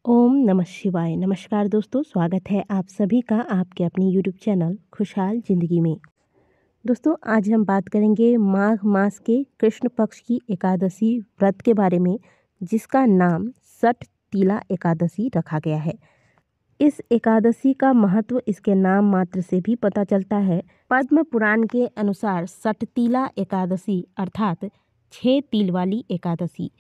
ओम नमः शिवाय। नमस्कार दोस्तों, स्वागत है आप सभी का आपके अपने यूट्यूब चैनल खुशहाल ज़िंदगी में। दोस्तों, आज हम बात करेंगे माघ मास के कृष्ण पक्ष की एकादशी व्रत के बारे में, जिसका नाम सठ तीला एकादशी रखा गया है। इस एकादशी का महत्व इसके नाम मात्र से भी पता चलता है। पद्म पुराण के अनुसार सठ तीला एकादशी अर्थात 6 तिल वाली एकादशी,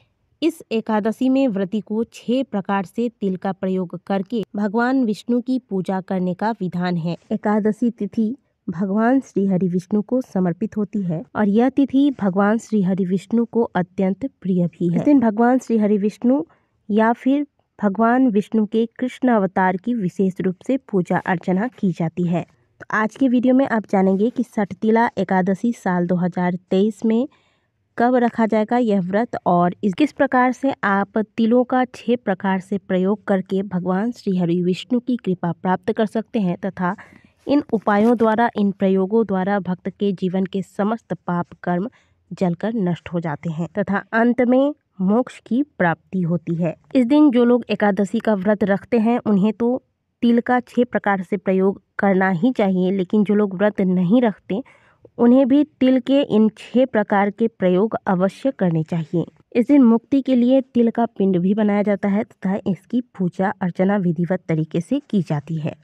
इस एकादशी में व्रती को 6 प्रकार से तिल का प्रयोग करके भगवान विष्णु की पूजा करने का विधान है। एकादशी तिथि भगवान श्री हरि विष्णु को समर्पित होती है और यह तिथि भगवान श्री हरि विष्णु को अत्यंत प्रिय भी है। इस दिन भगवान श्री हरि विष्णु या फिर भगवान विष्णु के कृष्ण अवतार की विशेष रूप से पूजा अर्चना की जाती है। तो आज के वीडियो में आप जानेंगे कि सठ तीला एकादशी साल 2023 में कब रखा जाएगा यह व्रत, और किस प्रकार से आप तिलों का 6 प्रकार से प्रयोग करके भगवान श्री हरि विष्णु की कृपा प्राप्त कर सकते हैं, तथा इन उपायों द्वारा, इन प्रयोगों द्वारा भक्त के जीवन के समस्त पाप कर्म जलकर नष्ट हो जाते हैं तथा अंत में मोक्ष की प्राप्ति होती है। इस दिन जो लोग एकादशी का व्रत रखते हैं उन्हें तो तिल का 6 प्रकार से प्रयोग करना ही चाहिए, लेकिन जो लोग व्रत नहीं रखते उन्हें भी तिल के इन 6 प्रकार के प्रयोग अवश्य करने चाहिए। इस दिन मुक्ति के लिए तिल का पिंड भी बनाया जाता है तथा इसकी पूजा अर्चना विधिवत तरीके से की जाती है।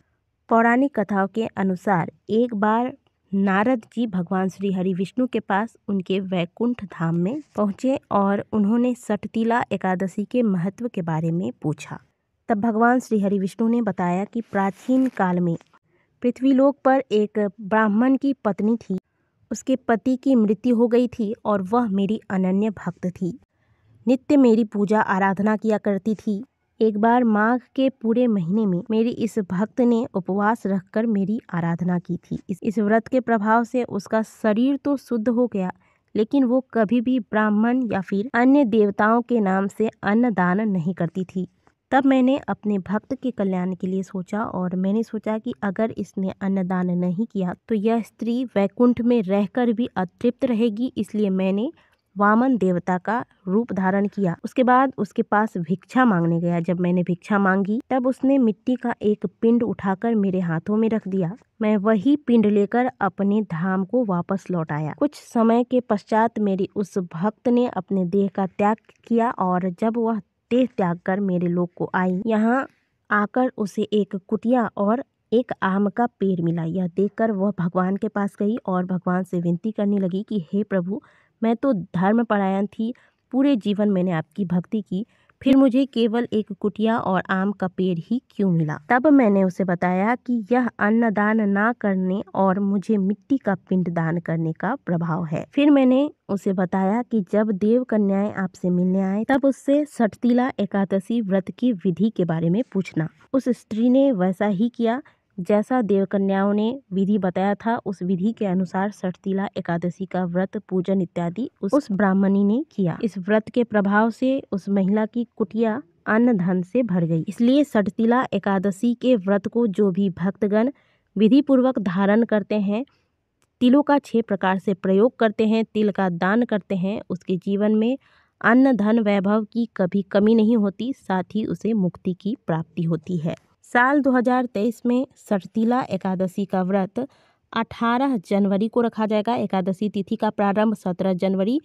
पौराणिक कथाओं के अनुसार एक बार नारद जी भगवान श्री हरि विष्णु के पास उनके वैकुंठ धाम में पहुँचे और उन्होंने सठ तीला एकादशी के महत्व के बारे में पूछा। तब भगवान श्री हरि विष्णु ने बताया कि प्राचीन काल में पृथ्वीलोक पर एक ब्राह्मण की पत्नी थी। उसके पति की मृत्यु हो गई थी और वह मेरी अनन्य भक्त थी, नित्य मेरी पूजा आराधना किया करती थी। एक बार माघ के पूरे महीने में मेरी इस भक्त ने उपवास रखकर मेरी आराधना की थी। इस व्रत के प्रभाव से उसका शरीर तो शुद्ध हो गया, लेकिन वो कभी भी ब्राह्मण या फिर अन्य देवताओं के नाम से अन्न दान नहीं करती थी। तब मैंने अपने भक्त के कल्याण के लिए सोचा और मैंने सोचा कि अगर इसने अन्नदान नहीं किया तो यह स्त्री वैकुंठ में रहकर भी अतृप्त रहेगी, इसलिए मैंने वामन देवता का रूप धारण किया। उसके बाद उसके पास भिक्षा मांगने गया। जब मैंने भिक्षा मांगी तब उसने मिट्टी का एक पिंड उठाकर मेरे हाथों में रख दिया। मैं वही पिंड लेकर अपने धाम को वापस लौट आया। कुछ समय के पश्चात मेरी उस भक्त ने अपने देह का त्याग किया और जब वह देह त्याग कर मेरे लोक को आई, यहाँ आकर उसे एक कुटिया और एक आम का पेड़ मिला। यह देखकर वह भगवान के पास गई और भगवान से विनती करने लगी कि हे प्रभु, मैं तो धर्मपरायण थी, पूरे जीवन मैंने आपकी भक्ति की, फिर मुझे केवल एक कुटिया और आम का पेड़ ही क्यों मिला। तब मैंने उसे बताया कि यह अन्नदान ना करने और मुझे मिट्टी का पिंड दान करने का प्रभाव है। फिर मैंने उसे बताया कि जब देव कन्याएं आपसे मिलने आए तब उससे सठ तीला एकादशी व्रत की विधि के बारे में पूछना। उस स्त्री ने वैसा ही किया जैसा देव कन्याओं ने विधि बताया था। उस विधि के अनुसार सठ तीला एकादशी का व्रत, पूजन इत्यादि उस ब्राह्मणी ने किया। इस व्रत के प्रभाव से उस महिला की कुटिया अन्न धन से भर गई। इसलिए सठ तीला एकादशी के व्रत को जो भी भक्तगण विधि पूर्वक धारण करते हैं, तिलों का 6 प्रकार से प्रयोग करते हैं, तिल का दान करते हैं, उसके जीवन में अन्न धन वैभव की कभी कमी नहीं होती, साथ ही उसे मुक्ति की प्राप्ति होती है। साल 2023 में सठ तीला एकादशी का व्रत 18 जनवरी को रखा जाएगा। एकादशी तिथि का प्रारंभ 17 जनवरी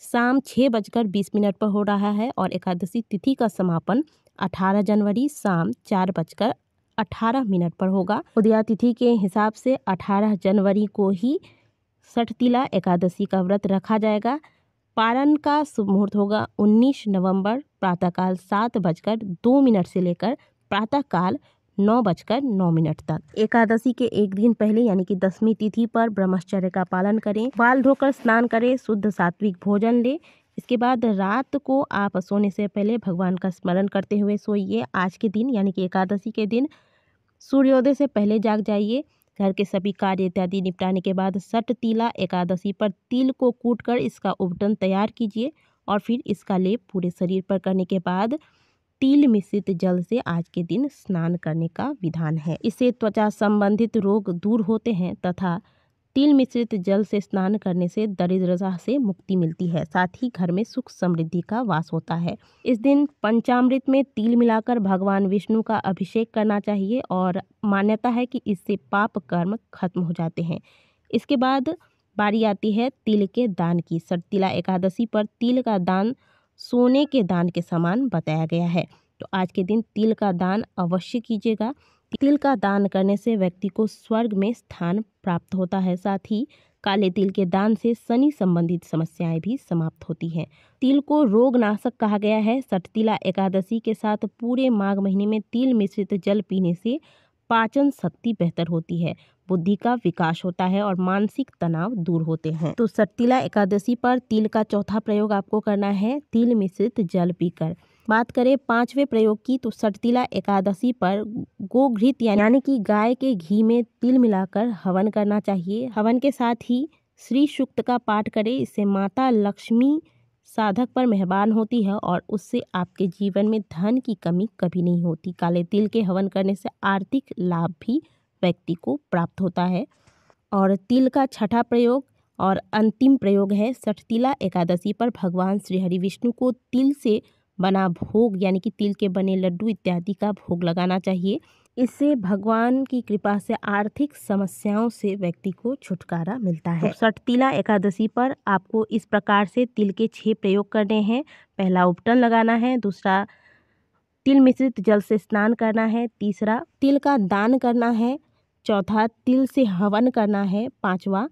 शाम 6:20 पर हो रहा है और एकादशी तिथि का समापन 18 जनवरी शाम 4:18 पर होगा। उदया तिथि के हिसाब से 18 जनवरी को ही सठ तीला एकादशी का व्रत रखा जाएगा। पारण का शुभ मुहूर्त होगा 19 नवंबर प्रातःकाल 7:02 से लेकर प्रातःकाल 9:09 तक। एकादशी के एक दिन पहले यानी कि 10वीं तिथि पर ब्रह्मचर्य का पालन करें, बाल धोकर स्नान करें, शुद्ध सात्विक भोजन लें। इसके बाद रात को आप सोने से पहले भगवान का स्मरण करते हुए सोइए। आज के दिन यानी कि एकादशी के दिन सूर्योदय से पहले जाग जाइए। घर के सभी कार्य इत्यादि निपटाने के बाद सठ तीला एकादशी पर तिल को कूटकर इसका उपटन तैयार कीजिए और फिर इसका लेप पूरे शरीर पर करने के बाद तिल मिश्रित जल से आज के दिन स्नान करने का विधान है। इससे त्वचा संबंधित रोग दूर होते हैं तथा तिल मिश्रित जल से स्नान करने से दरिद्रता से मुक्ति मिलती है, साथ ही घर में सुख समृद्धि का वास होता है। इस दिन पंचामृत में तिल मिलाकर भगवान विष्णु का अभिषेक करना चाहिए और मान्यता है कि इससे पाप कर्म खत्म हो जाते हैं। इसके बाद बारी आती है तिल के दान की। सठतिला एकादशी पर तिल का दान सोने के दान के समान बताया गया है, तो आज के दिन तिल का दान अवश्य कीजिएगा। तिल का दान करने से व्यक्ति को स्वर्ग में स्थान प्राप्त होता है। साथ ही काले तिल के दान से शनि संबंधित समस्याएं भी समाप्त होती हैं। तिल को रोगनाशक कहा गया है। सठतिला एकादशी के साथ पूरे माघ महीने में तिल मिश्रित जल पीने से पाचन शक्ति बेहतर होती है, बुद्धि का विकास होता है और मानसिक तनाव दूर होते हैं। तो सठतिला एकादशी पर तिल का चौथा प्रयोग आपको करना है तिल मिश्रित जल पीकर। बात करें पांचवें प्रयोग की, तो सठतिला एकादशी पर गोघृत यानी कि गाय के घी में तिल मिलाकर हवन करना चाहिए। हवन के साथ ही श्री सूक्त का पाठ करें। इससे माता लक्ष्मी साधक पर मेहरबान होती है और उससे आपके जीवन में धन की कमी कभी नहीं होती। काले तिल के हवन करने से आर्थिक लाभ भी व्यक्ति को प्राप्त होता है। और तिल का छठा प्रयोग और अंतिम प्रयोग है सठतिला एकादशी पर भगवान श्री हरि विष्णु को तिल से बना भोग यानी कि तिल के बने लड्डू इत्यादि का भोग लगाना चाहिए। इससे भगवान की कृपा से आर्थिक समस्याओं से व्यक्ति को छुटकारा मिलता है। तो सठतिला एकादशी पर आपको इस प्रकार से तिल के 6 प्रयोग करने हैं। पहला उपटन लगाना है, दूसरा तिल मिश्रित जल से स्नान करना है, तीसरा तिल का दान करना है, चौथा तिल से हवन करना है, पांचवा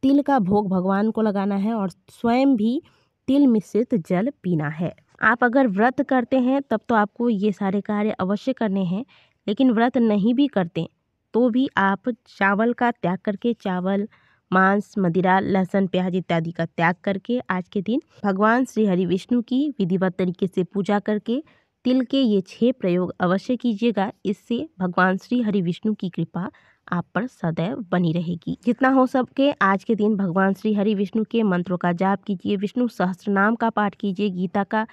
तिल का भोग भगवान को लगाना है और स्वयं भी तिल मिश्रित जल पीना है। आप अगर व्रत करते हैं तब तो आपको ये सारे कार्य अवश्य करने हैं, लेकिन व्रत नहीं भी करते तो भी आप चावल का त्याग करके, चावल, मांस, मदिरा, लहसुन, प्याज इत्यादि का त्याग करके आज के दिन भगवान श्री हरि विष्णु की विधिवत तरीके से पूजा करके तिल के ये 6 प्रयोग अवश्य कीजिएगा। इससे भगवान श्री हरि विष्णु की कृपा आप पर सदैव बनी रहेगी। जितना हो सके आज के दिन भगवान श्री हरि विष्णु के मंत्रों का जाप कीजिए, विष्णु सहस्त्रनाम का पाठ कीजिए, गीता का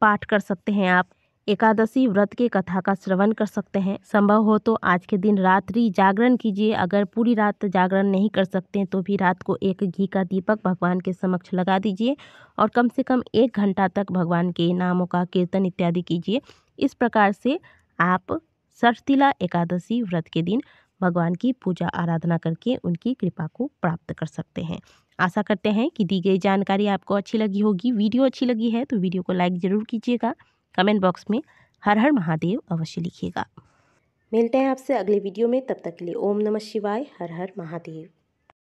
पाठ कर सकते हैं आप, एकादशी व्रत के कथा का श्रवण कर सकते हैं। संभव हो तो आज के दिन रात्रि जागरण कीजिए। अगर पूरी रात जागरण नहीं कर सकते तो भी रात को एक घी का दीपक भगवान के समक्ष लगा दीजिए और कम से कम 1 घंटा तक भगवान के नामों का कीर्तन इत्यादि कीजिए। इस प्रकार से आप सठतिला एकादशी व्रत के दिन भगवान की पूजा आराधना करके उनकी कृपा को प्राप्त कर सकते हैं। आशा करते हैं कि दी गई जानकारी आपको अच्छी लगी होगी। वीडियो अच्छी लगी है तो वीडियो को लाइक ज़रूर कीजिएगा। कमेंट बॉक्स में हर हर महादेव अवश्य लिखिएगा। मिलते हैं आपसे अगले वीडियो में, तब तक के लिए ओम नमः शिवाय, हर हर महादेव।